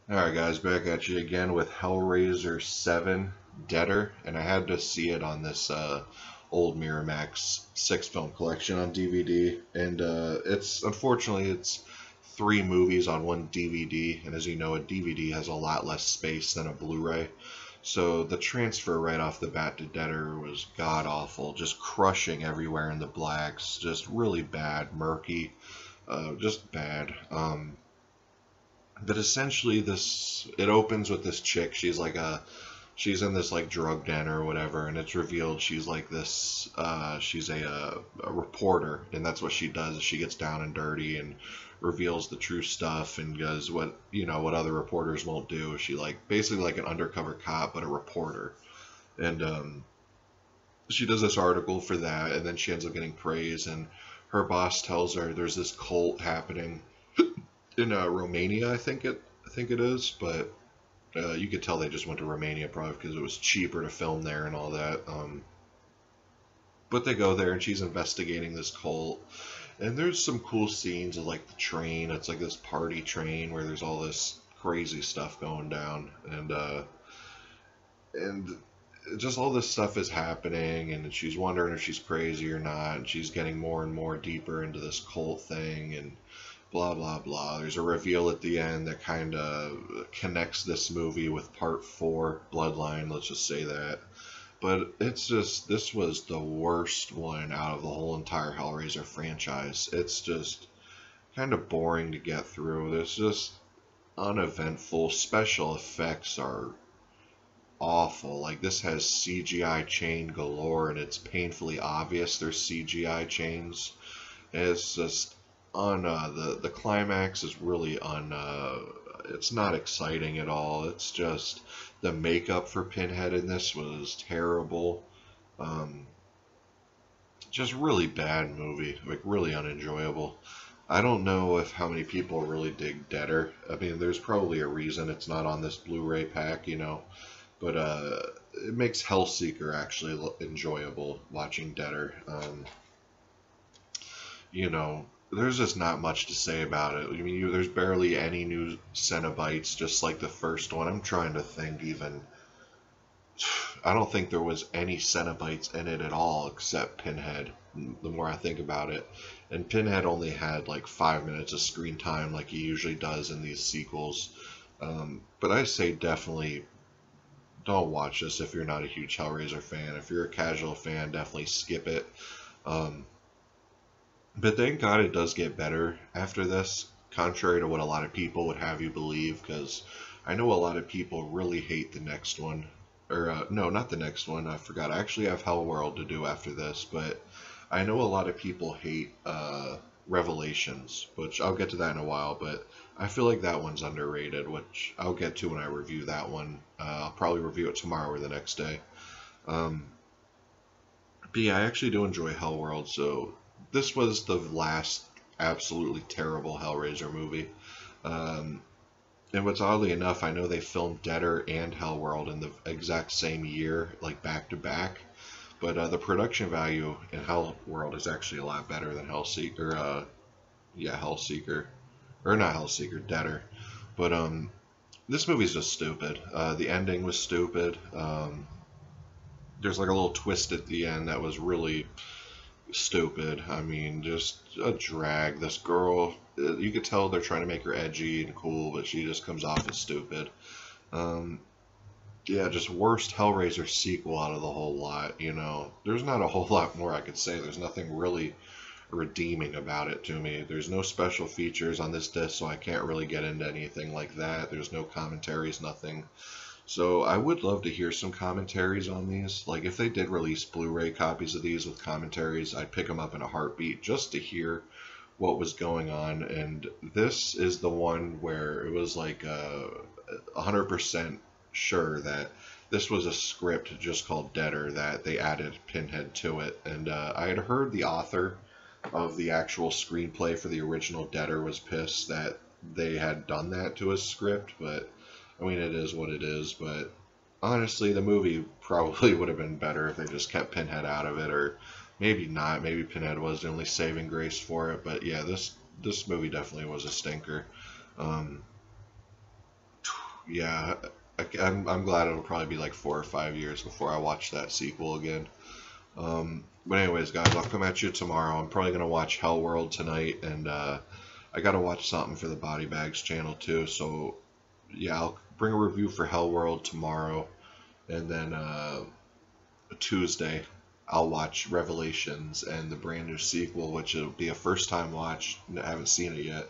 Alright guys, back at you again with Hellraiser 7 Deader, and I had to see it on this old Miramax 6-film collection on DVD, and unfortunately it's 3 movies on one DVD, and as you know, a DVD has a lot less space than a Blu-ray, so the transfer right off the bat to Deader was god-awful, just crushing everywhere in the blacks, just really bad, murky, just bad. But essentially, it opens with this chick. She's in this like drug den or whatever, and it's revealed she's like this. She's a reporter, and that's what she does. She gets down and dirty and reveals the true stuff and does what other reporters won't do. She like basically like an undercover cop, but a reporter, and she does this article for that, and then she ends up getting praise, and her boss tells her there's this cult happening in Romania, I think it is, but you could tell they just went to Romania probably because it was cheaper to film there and all that. But they go there and she's investigating this cult, and there's some cool scenes of like the train. It's like this party train where there's all this crazy stuff going down, and just all this stuff is happening, and she's wondering if she's crazy or not, and she's getting more and more deeper into this cult thing, and blah blah blah. There's a reveal at the end that kind of connects this movie with part 4, Bloodline, let's just say that. But this was the worst one out of the whole entire Hellraiser franchise. It's just kind of boring to get through. There's just uneventful. Special effects are awful. Like, this has CGI chain galore, and it's painfully obvious there's CGI chains. It's just the climax is really it's not exciting at all. It's just the makeup for Pinhead in this was terrible. Just really bad movie, like really unenjoyable. I don't know if how many people really dig Deader. I mean, there's probably a reason it's not on this Blu-ray pack, but it makes Hellseeker actually enjoyable watching Deader. There's just not much to say about it. I mean, there's barely any new Cenobites, just like the first one. I'm trying to think even. I don't think there was any Cenobites in it at all except Pinhead, the more I think about it. And Pinhead only had like 5 minutes of screen time like he usually does in these sequels. But I say definitely don't watch this if you're not a huge Hellraiser fan. If you're a casual fan, definitely skip it. But thank God it does get better after this, contrary to what a lot of people would have you believe, because I know a lot of people really hate the next one. Or, no, not the next one, I forgot. I actually have Hellworld to do after this, but I know a lot of people hate Revelations, which I'll get to that in a while, but I feel like that one's underrated, which I'll get to when I review that one. I'll probably review it tomorrow or the next day. But yeah, I actually do enjoy Hellworld, so this was the last absolutely terrible Hellraiser movie. And what's oddly enough, I know they filmed Deader and Hellworld in the exact same year, like back to back. But the production value in Hellworld is actually a lot better than Hellseeker. Yeah, Hellseeker. Or not Hellseeker, Deader. But this movie's just stupid. The ending was stupid. There's like a little twist at the end that was really stupid. I mean, just a drag. This girl, you could tell they're trying to make her edgy and cool, but she just comes off as stupid. Yeah, just worst Hellraiser sequel out of the whole lot, There's not a whole lot more I could say. There's nothing really redeeming about it to me. There's no special features on this disc, so I can't really get into anything like that. There's no commentaries, nothing. So I would love to hear some commentaries on these. Like, if they did release Blu-ray copies of these with commentaries, I'd pick them up in a heartbeat just to hear what was going on. And this is the one where it was like 100% sure that this was a script just called Deader, that they added Pinhead to it. And I had heard the author of the actual screenplay for the original Deader was pissed that they had done that to his script, but I mean, it is what it is. But honestly, the movie probably would have been better if they just kept Pinhead out of it, or maybe not. Maybe Pinhead was the only saving grace for it. But yeah, this movie definitely was a stinker. Yeah, I'm glad it'll probably be like 4 or 5 years before I watch that sequel again. But anyways, guys, I'll come at you tomorrow. I'm probably gonna watch Hell World tonight, and I gotta watch something for the Body Bags channel too. So yeah, I'll bring a review for Hell World tomorrow, and then Tuesday I'll watch Revelations and the brand new sequel, which will be a first time watch. I haven't seen it yet.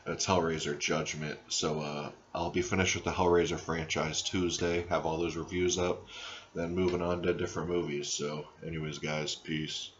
It's Hellraiser Judgment. So I'll be finished with the Hellraiser franchise Tuesday, have all those reviews up, then moving on to different movies. So anyways, guys, peace.